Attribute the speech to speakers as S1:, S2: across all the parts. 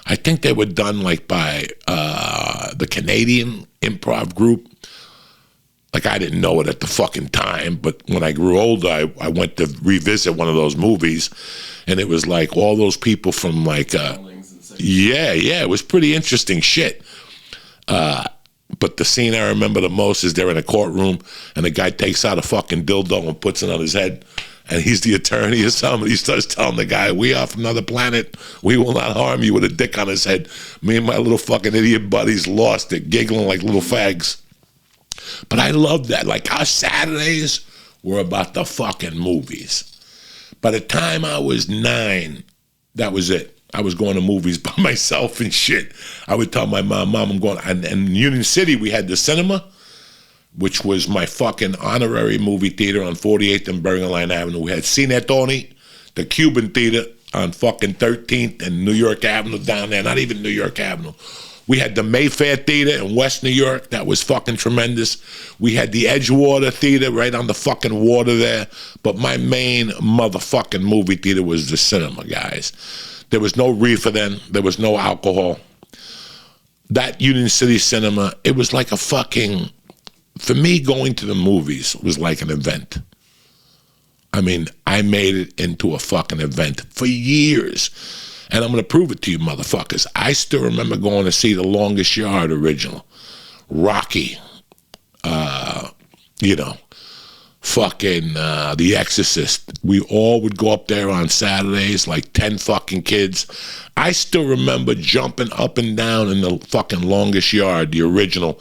S1: I think they were done like by the Canadian improv group. Like, I didn't know it at the fucking time, but when I grew older, I went to revisit one of those movies, and it was like all those people from like, it was pretty interesting shit. But the scene I remember the most is they're in a courtroom, and the guy takes out a fucking dildo and puts it on his head, and he's the attorney or something. He starts telling the guy, "We are from another planet. We will not harm you," with a dick on his head. Me and my little fucking idiot buddies lost it, giggling like little fags. But I loved that. Like, our Saturdays were about the fucking movies. By the time I was 9, that was it. I was going to movies by myself and shit. I would tell my mom, I'm going. And in Union City, we had the cinema, which was my fucking honorary movie theater on 48th and Bergen Line Avenue. We had Cine Tony, the Cuban theater on fucking 13th and New York Avenue down there. Not even New York Avenue. We had the Mayfair Theater in West New York. That was fucking tremendous. We had the Edgewater Theater right on the fucking water there. But my main motherfucking movie theater was the cinema, guys. There was no reefer then. There was no alcohol. That Union City cinema, it was like a fucking... For me, going to the movies was like an event. I mean, I made it into a fucking event for years. And I'm going to prove it to you, motherfuckers. I still remember going to see The Longest Yard original. Rocky. Fucking The Exorcist. We all would go up there on Saturdays, like 10 fucking kids. I still remember jumping up and down in the fucking Longest Yard, the original,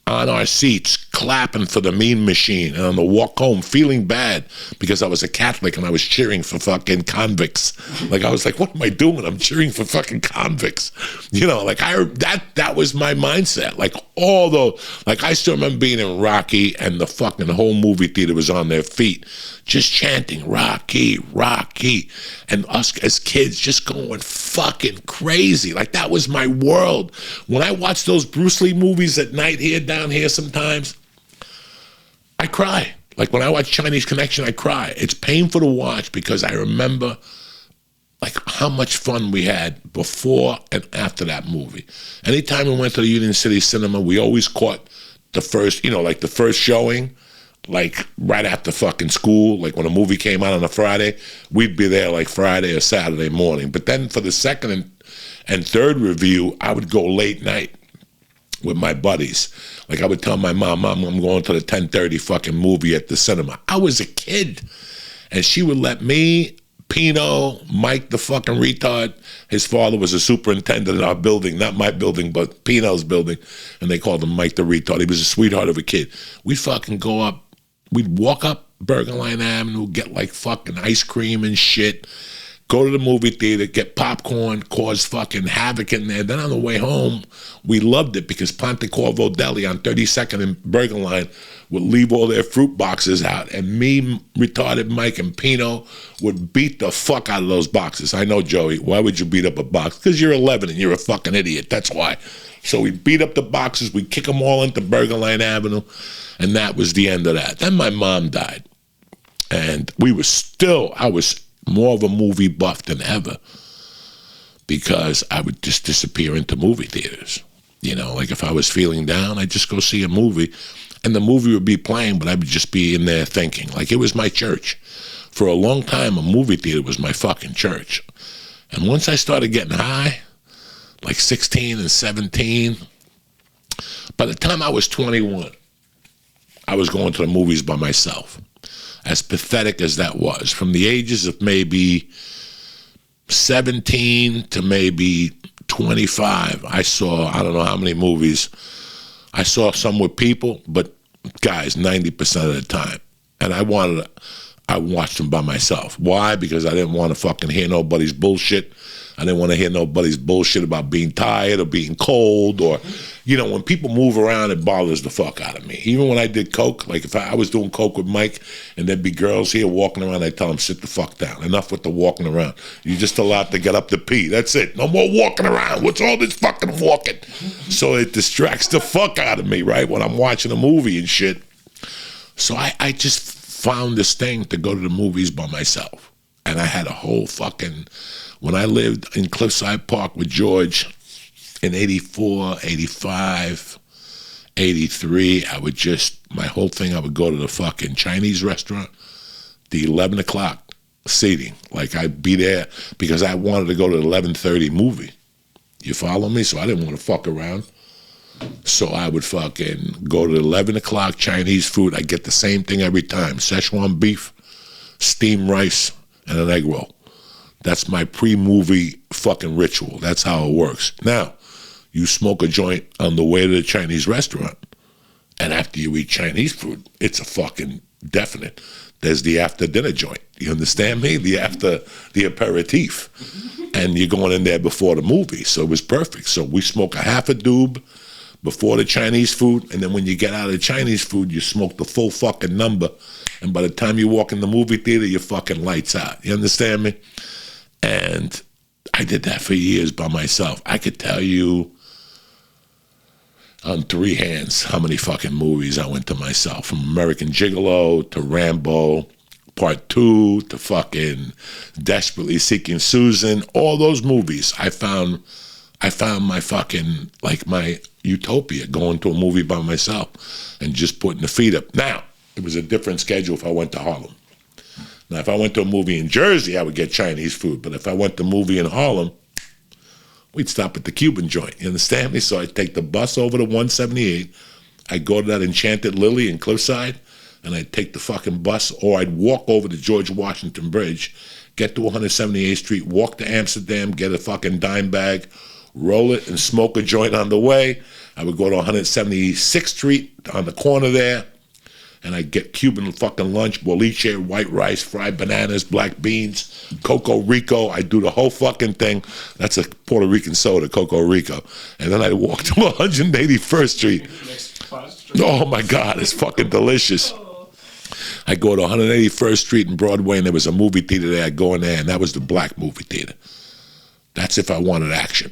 S1: on our seats, clapping for the Mean Machine, and on the walk home, feeling bad because I was a Catholic and I was cheering for fucking convicts. Like, I was like, what am I doing? I'm cheering for fucking convicts. You know, like, that was my mindset. Like, I still remember being in Rocky, and the fucking whole movie theater was on their feet, just chanting, Rocky, Rocky. And us as kids just going fucking crazy. Like, that was my world. When I watch those Bruce Lee movies at night here, down here sometimes, I cry. Like, when I watch Chinese Connection, I cry. It's painful to watch because I remember like how much fun we had before and after that movie. Anytime we went to the Union City Cinema, we always caught the first, like the first showing, like right after fucking school. Like when a movie came out on a Friday, we'd be there like Friday or Saturday morning. But then for the second and third review, I would go late night with my buddies. Like, I would tell my mom, I'm going to the 10:30 fucking movie at the cinema. I was a kid. And she would let me, Pino, Mike the fucking retard, his father was a superintendent in our building, not my building, but Pino's building, and they called him Mike the retard. He was a sweetheart of a kid. We'd fucking go up, we'd walk up Bergen Line Avenue, get like fucking ice cream and shit, go to the movie theater, get popcorn, cause fucking havoc in there. Then on the way home, we loved it because Ponte Corvo Deli on 32nd and Bergen Line would leave all their fruit boxes out. And me, retarded Mike, and Pino would beat the fuck out of those boxes. I know, Joey, why would you beat up a box? Because you're 11 and you're a fucking idiot. That's why. So we beat up the boxes. We kick them all into Bergen Line Avenue. And that was the end of that. Then my mom died. And I was more of a movie buff than ever because I would just disappear into movie theaters. Like if I was feeling down, I'd just go see a movie and the movie would be playing, but I would just be in there thinking. Like, it was my church. For a long time, a movie theater was my fucking church. And once I started getting high, like 16 and 17, by the time I was 21, I was going to the movies by myself. As pathetic as that was, from the ages of maybe 17 to maybe 25, I saw, I don't know how many movies. I saw some with people, but guys, 90% of the time. And I watched them by myself. Why? Because I didn't want to fucking hear nobody's bullshit. I didn't want to hear nobody's bullshit about being tired or being cold or, when people move around, it bothers the fuck out of me. Even when I did coke, like if I was doing coke with Mike and there'd be girls here walking around, I'd tell them, sit the fuck down. Enough with the walking around. You're just allowed to get up to pee. That's it. No more walking around. What's all this fucking walking? So it distracts the fuck out of me, right, when I'm watching a movie and shit. So I just found this thing to go to the movies by myself. And I had a whole fucking When I lived in Cliffside Park with George in 84, 85, 83, I would just, my whole thing, I would go to the fucking Chinese restaurant, the 11 o'clock seating. Like, I'd be there because I wanted to go to the 11:30 movie. You follow me? So I didn't want to fuck around. So I would fucking go to 11 o'clock Chinese food. I get the same thing every time. Szechuan beef, steamed rice, and an egg roll. That's my pre-movie fucking ritual. That's how it works. Now, you smoke a joint on the way to the Chinese restaurant, and after you eat Chinese food, it's a fucking definite. There's the after dinner joint. You understand me? The aperitif. And you're going in there before the movie. So it was perfect. So we smoke a half a doob before the Chinese food, and then when you get out of the Chinese food, you smoke the full fucking number. And by the time you walk in the movie theater, you're fucking lights out. You understand me? And I did that for years by myself. I could tell you on three hands how many fucking movies I went to myself, from American Gigolo to Rambo Part 2 to fucking Desperately Seeking Susan. All those movies, I found my fucking, like, my utopia, going to a movie by myself and just putting the feet up. Now, it was a different schedule if I went to Harlem. Now, if I went to a movie in Jersey, I would get Chinese food. But if I went to a movie in Harlem, we'd stop at the Cuban joint. You understand me? So I'd take the bus over to 178. I'd go to that Enchanted Lily in Cliffside, and I'd take the fucking bus, or I'd walk over to George Washington Bridge, get to 178th Street, walk to Amsterdam, get a fucking dime bag, roll it, and smoke a joint on the way. I would go to 176th Street on the corner there, and I'd get Cuban fucking lunch, boliche, white rice, fried bananas, black beans, Coco Rico. I'd do the whole fucking thing. That's a Puerto Rican soda, Coco Rico. And then I'd walk to 181st Street. Oh my God, it's fucking delicious. I'd go to 181st Street and Broadway, and there was a movie theater there. I'd go in there, and that was the black movie theater. That's if I wanted action.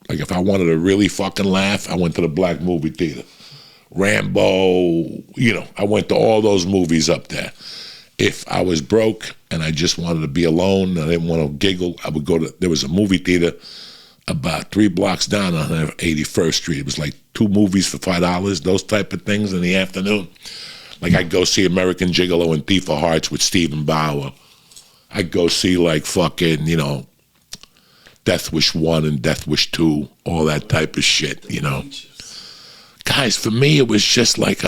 S1: Like, if I wanted to really fucking laugh, I went to the black movie theater. Rambo, you know, I went to all those movies up there. If I was broke and I just wanted to be alone and I didn't want to giggle, I would go to, there was a movie theater about 3 blocks down on 81st Street. It was like 2 movies for $5, those type of things in the afternoon. Like, I'd go see American Gigolo and Thief of Hearts with Stephen Bauer. I'd go see, like, fucking, you know, Death Wish 1 and Death Wish 2, all that type of shit, you know. Guys, for me, it was just like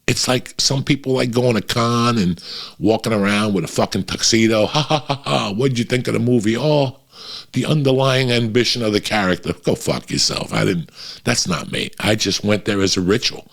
S1: it's like some people like going to con and walking around with a fucking tuxedo. Ha, ha, ha, ha. What'd you think of the movie? Oh, the underlying ambition of the character. Go fuck yourself. That's not me. I just went there as a ritual.